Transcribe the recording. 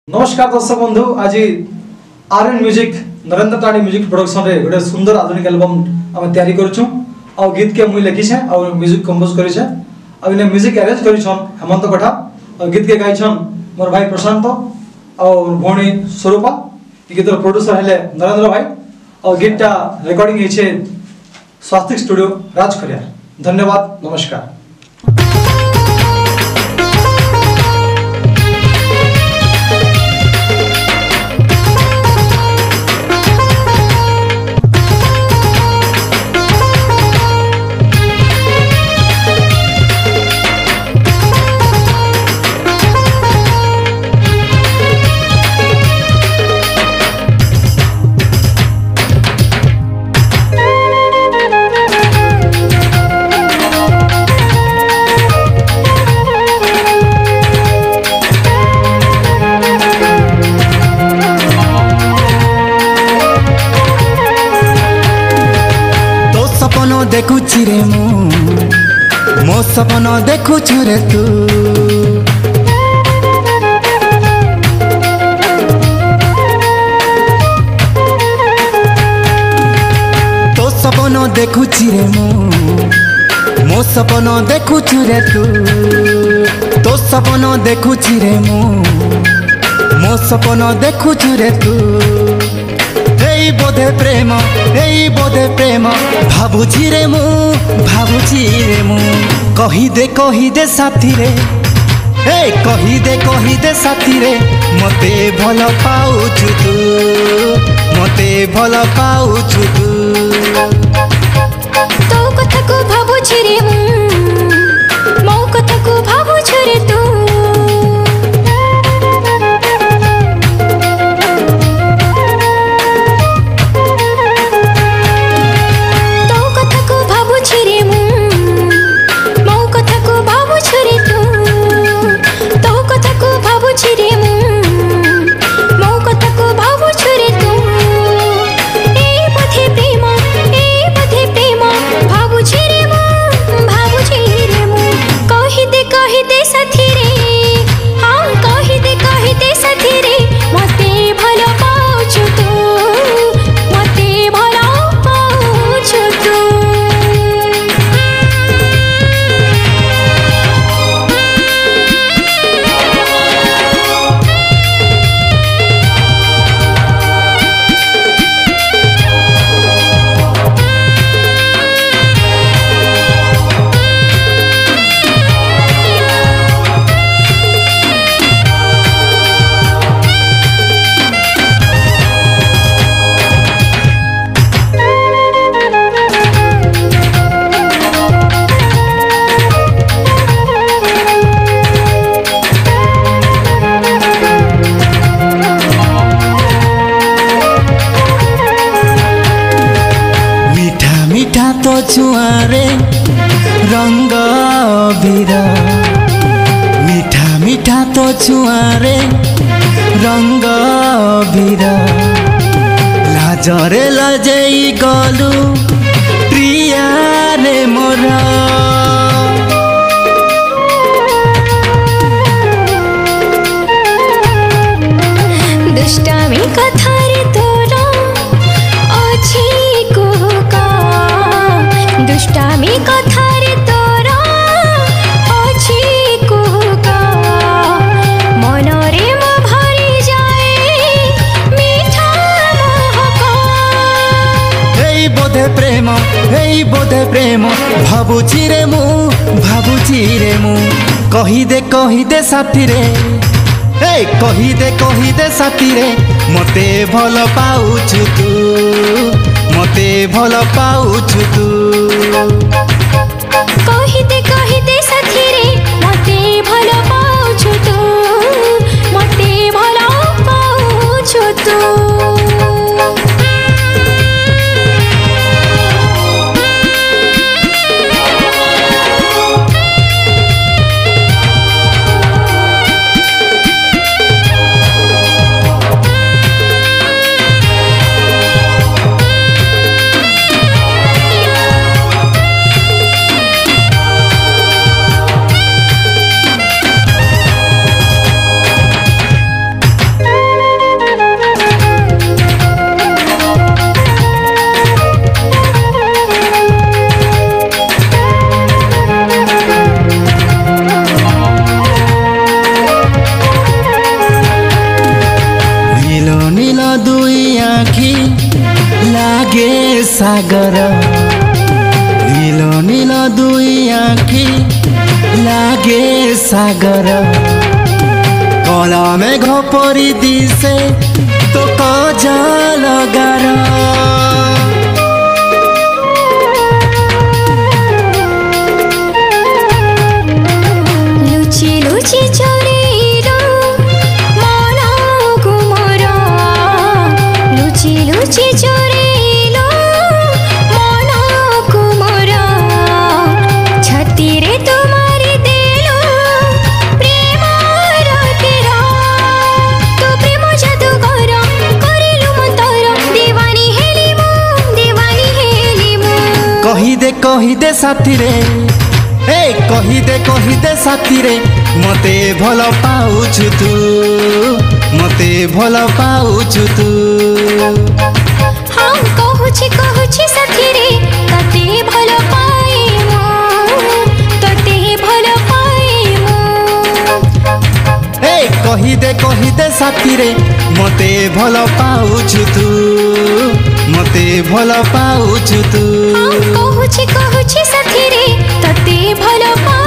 नमस्कार दर्शक बंधु आज आर्यन म्यूजिक नरेंद्र ताणी म्यूजिक प्रोडक्शन रे गोटे सुंदर आधुनिक एल्बम आम तैयारी करछु और गीत के मुई लिखी छे और म्यूजिक कंपोज करी छे और इने म्यूजिक अरेंज करी छन हेमंत कठा और गीत के गाई छन मोर भाई प्रशांत और भौणी स्वरूपा। गीत प्रोड्यूसर हेले नरेंद्र भाई और गीतटा रिकॉर्डिंग हे छे स्वास्तिक स्टूडियो राजखरिया। धन्यवाद, नमस्कार। देखुची रे मो सपन देखुछु रे तू तो सपन देखुची रे मो सपन देखुछु रे तू तो सपन देखुची रे मो सपन देखुछु रे तू बोधे प्रेम भाबुची रे मु कही दे साथी रे कही दे साथी रे मते भल पाउछु तू मते भल पाउछु तू तो कथा को भाबुची रे मो कथा को भाबुछु रे तू छुआरे रंग बीरा मीठा तो छुआरे रंग बीरा लाजरे लजई गलु प्रिया रे मोरा दुष्टामी कथा रे तोरा अछि कुका दुष्टामी कथा रे तोरा अछि कुका मन रे म भरी जाए मीठा महका हे बोधे प्रेम भाबुची रे मु कही दे साथी रे कही दे साथी रे मते भल पाउछु तू मते भल पाउछु तू कही दे साथी रे मते भल पाउछु तू मते भल पाउछु तू। सागर नील नील दुई आँखी लागे सागर कला मेघ परी दिसे तो कजल गार लुचि लुचि चोरेर मन कुमर लुचि लुचि चोरेर मन कुमर छती रे तुम्हारी देलो प्रेम रतेर तो प्रेम जादूगर करिलु मंतर दीवानी हेली मु कही दे साथी रे कही दे साथी रे मते भल पाउछु तू मते भल पाउछु तू हाँ कहूछि साथी रे तते भल पाए मु तते भल पाए मु कही दे साथी रे मते भल पाउछु तू मते भल पाउछु तू हाँ कहूछि साथी रे तते भल पाए